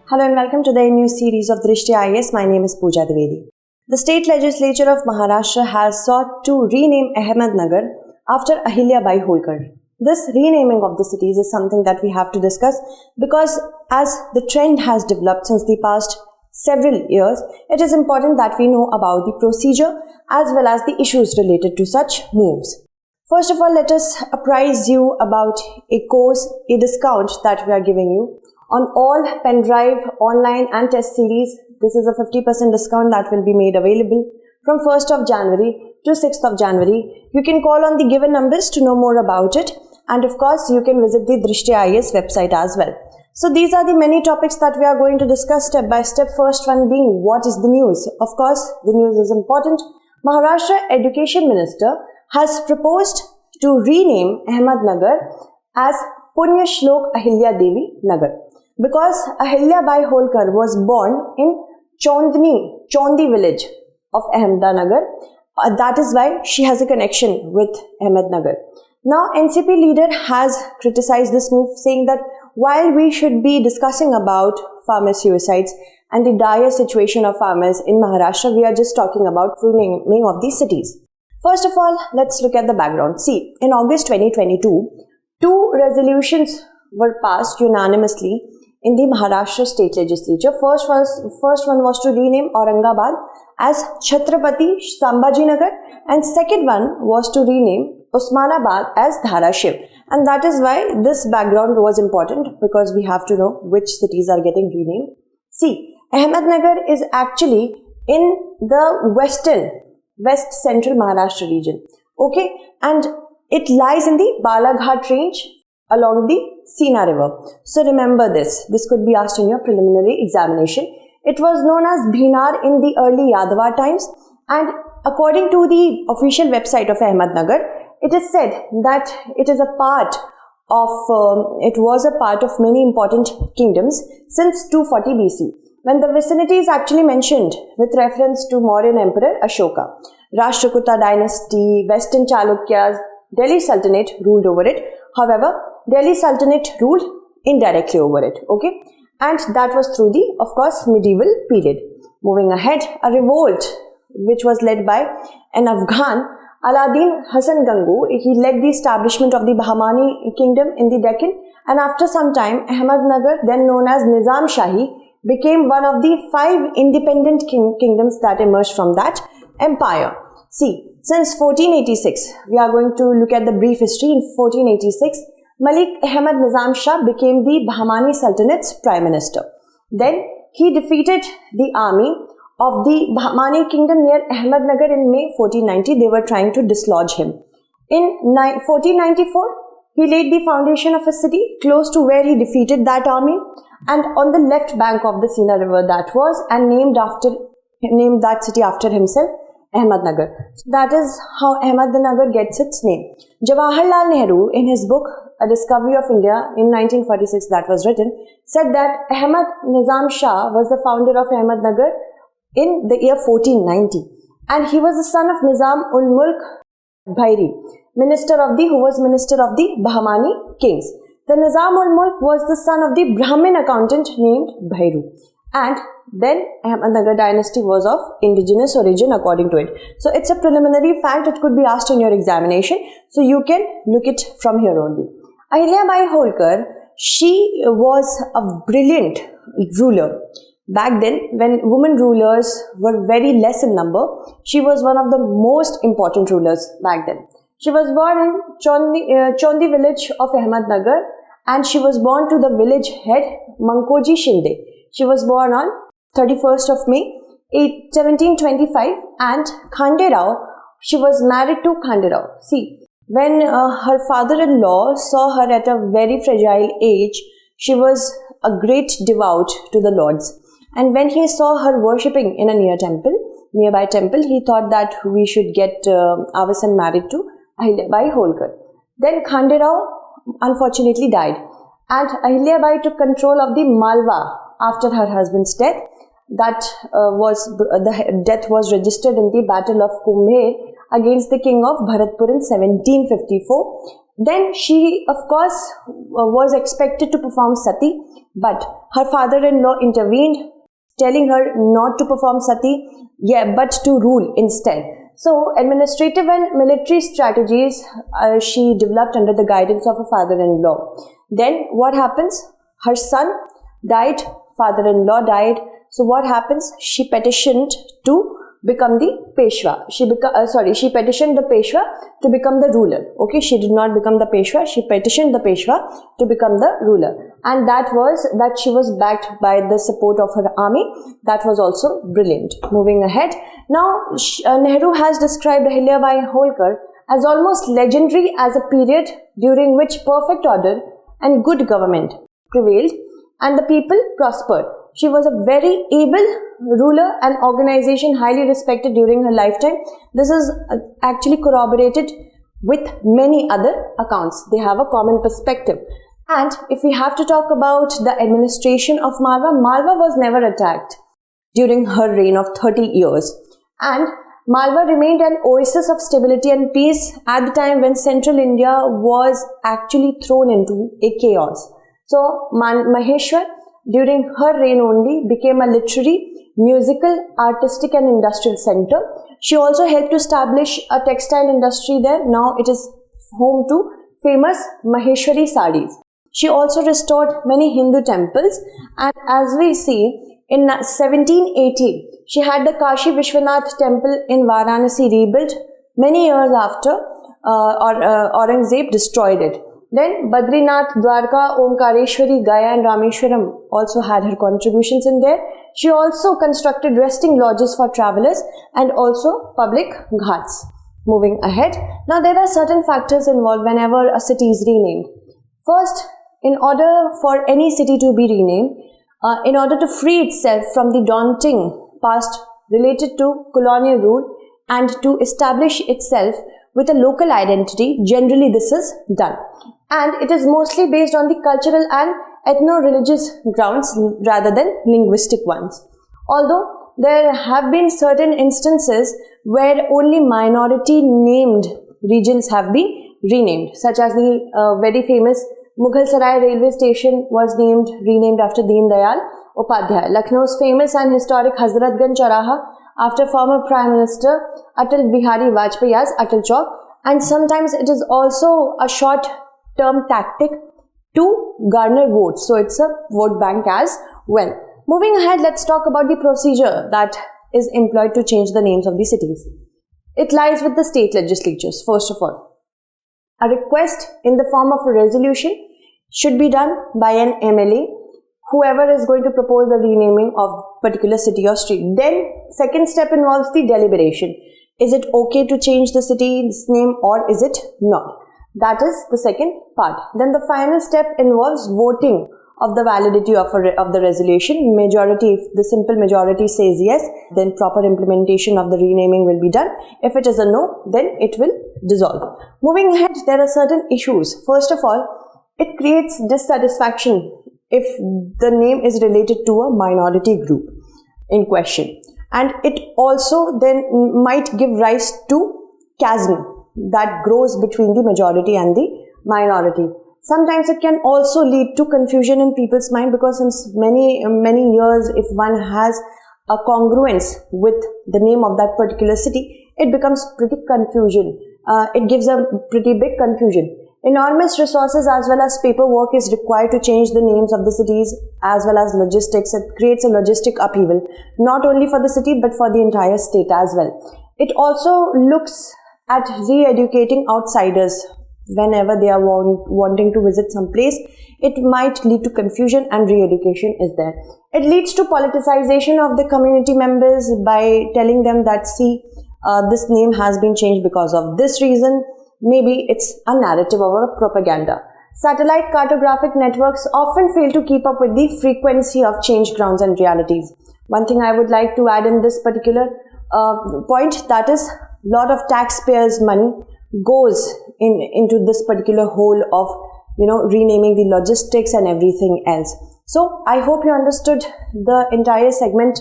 Hello and welcome to the new series of Drishti IAS. My name is Pooja Dwivedi. The state legislature of Maharashtra has sought to rename Ahmednagar after Ahilya Bai Holkar. This renaming of the cities is something that we have to discuss because as the trend has developed since the past several years, it is important that we know about the procedure as well as the issues related to such moves. First of all, let us apprise you about a discount that we are giving you on all pen drive, online and test series. This is a 50% discount that will be made available from 1st of January to 6th of January. You can call on the given numbers to know more about it. And of course, you can visit the Drishti IAS website as well. So these are the many topics that we are going to discuss step by step. First one being, what is the news? Of course, the news is important. Maharashtra Education Minister has proposed to rename Ahmednagar as Punya Shlok Ahilya Devi Nagar because Ahilya Bai Holkar was born in Chondi village of Ahmednagar. That is why she has a connection with Ahmednagar. Now, NCP leader has criticized this move, saying that while we should be discussing about farmer suicides and the dire situation of farmers in Maharashtra, we are just talking about renaming of these cities. First of all, let's look at the background. See, in August 2022, two resolutions were passed unanimously in the Maharashtra state legislature. First one was to rename Aurangabad as Chhatrapati Sambhajinagar, and second one was to rename Osmanabad as Dharashiv. And that is why this background was important, because we have to know which cities are getting renamed. See, Ahmednagar is actually in the west central Maharashtra region. Okay, and it lies in the Balaghat range along the Sina river. So remember this. This could be asked in your preliminary examination. It was known as Bhinar in the early Yadava times, and according to the official website of Ahmednagar, it is said that it was a part of many important kingdoms since 240 BC. When the vicinity is actually mentioned with reference to Mauryan Emperor Ashoka, Rashtrakuta dynasty, Western Chalukyas, Delhi Sultanate ruled over it. However, Delhi Sultanate ruled indirectly over it, okay? And that was through the, of course, medieval period. Moving ahead, a revolt which was led by an Afghan, Alauddin Hasan Gangu. He led the establishment of the Bahmani kingdom in the Deccan, and after some time, Ahmednagar, then known as Nizam Shahi, became one of the 5 independent kingdoms that emerged from that empire. See, since 1486, we are going to look at the brief history. In 1486, Malik Ahmed Nizam Shah became the Bahmani Sultanate's prime minister. Then he defeated the army of the Bahmani kingdom near Ahmednagar in May 1490. They were trying to dislodge him. In 1494, he laid the foundation of a city close to where he defeated that army, and on the left bank of the Sina river that was, and named that city after himself, Ahmednagar. So that is how Ahmednagar gets its name. Jawaharlal Nehru, in his book A Discovery of India in 1946 that was written, said that Ahmed Nizam Shah was the founder of Ahmednagar in the year 1490, and he was the son of Nizam ul Mulk Bhairi, who was minister of the Bahmani kings. The Nizam ul Mulk was the son of the Brahmin accountant named Bhairu, and then Ahmednagar dynasty was of indigenous origin according to it. So it's a preliminary fact. It could be asked in your examination, so you can look it from here only. Ahilya Bai Holkar, she was a brilliant ruler. Back then, when women rulers were very less in number, she was one of the most important rulers back then. She was born in Chondi village of Ahmednagar, and she was born to the village head Mankoji Shinde. She was born on 31st of May 1725, and Khande Rao, she was married to Khande Rao. See, when her father-in-law saw her at a very fragile age, she was a great devout to the lords. And when he saw her worshipping in a nearby temple, he thought that we should get our son married to Ahilya Bai Holkar. Then Khande Rao unfortunately died, and Ahilya Bai took control of the Malwa after her husband's death. The death was registered in the Battle of Kumbher against the king of Bharatpur in 1754, Then she, of course, was expected to perform sati, but her father-in-law intervened, telling her not to perform sati, but to rule instead. So, administrative and military strategies she developed under the guidance of her father-in-law. Then, what happens? Her son died, father-in-law died. So, what happens? She petitioned to become the Peshwa. She petitioned the Peshwa to become the ruler. Okay, she did not become the Peshwa. She petitioned the Peshwa to become the ruler. And that she was backed by the support of her army. That was also brilliant. Moving ahead. Now, Nehru has described Ahilyabai Holkar as almost legendary as a period during which perfect order and good government prevailed and the people prospered. She was a very able ruler and organization highly respected during her lifetime. This is actually corroborated with many other accounts. They have a common perspective. And if we have to talk about the administration of Malwa, Malwa was never attacked during her reign of 30 years. And Malwa remained an oasis of stability and peace at the time when central India was actually thrown into a chaos. So Maheshwar, during her reign only, became a literary, musical, artistic and industrial center. She also helped to establish a textile industry there. Now it is home to famous Maheshwari sarees. She also restored many Hindu temples, and as we see, in 1780, she had the Kashi Vishwanath temple in Varanasi rebuilt many years after Aurangzeb destroyed it. Then Badrinath, Dwarka, Omkareshwari, Gaya and Rameshwaram also had her contributions in there. She also constructed resting lodges for travelers and also public ghats. Moving ahead, now there are certain factors involved whenever a city is renamed. First, in order for any city to be renamed, in order to free itself from the daunting past related to colonial rule and to establish itself with a local identity, generally this is done. And it is mostly based on the cultural and ethno-religious grounds rather than linguistic ones. Although there have been certain instances where only minority named regions have been renamed, such as the very famous Mughal Sarai railway station was renamed after Deen Dayal Upadhyay. Lucknow's famous and historic Hazratganj Chowraha after former Prime Minister Atal Bihari Vajpayee as Atal Chowk. And sometimes it is also a short-term tactic to garner votes. So it's a vote bank as well. Moving ahead, let's talk about the procedure that is employed to change the names of the cities. It lies with the state legislatures, first of all. A request in the form of a resolution should be done by an MLA, whoever is going to propose the renaming of particular city or street. Then, second step involves the deliberation. Is it okay to change the city's name or is it not? That is the second part. Then the final step involves voting of the validity of the resolution. Majority, if the simple majority says yes, then proper implementation of the renaming will be done. If it is a no, then it will dissolve. Moving ahead, there are certain issues. First of all, it creates dissatisfaction if the name is related to a minority group in question. And it also then might give rise to chasm that grows between the majority and the minority. Sometimes it can also lead to confusion in people's mind, because since many years, if one has a congruence with the name of that particular city, it becomes pretty confusion. It gives a pretty big confusion. Enormous resources as well as paperwork is required to change the names of the cities, as well as logistics. It creates a logistic upheaval, not only for the city but for the entire state as well. It also looks at re-educating outsiders whenever they are wanting to visit some place. It might lead to confusion, and re-education is there. It leads to politicization of the community members by telling them that, see, this name has been changed because of this reason. Maybe it's a narrative or a propaganda. Satellite cartographic networks often fail to keep up with the frequency of change grounds and realities. One thing I would like to add in this particular point, that is, lot of taxpayers' money goes into this particular hole of, renaming the logistics and everything else. So I hope you understood the entire segment.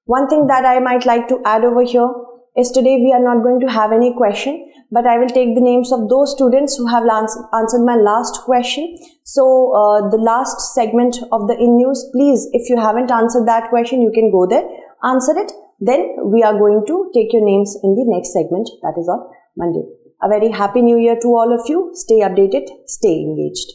One thing that I might like to add over here Yesterday we are not going to have any question, but I will take the names of those students who have answered my last question. So the last segment of the in news, please, if you haven't answered that question, you can go there, answer it. Then we are going to take your names in the next segment, that is on Monday. A very happy new year to all of you. Stay updated, stay engaged.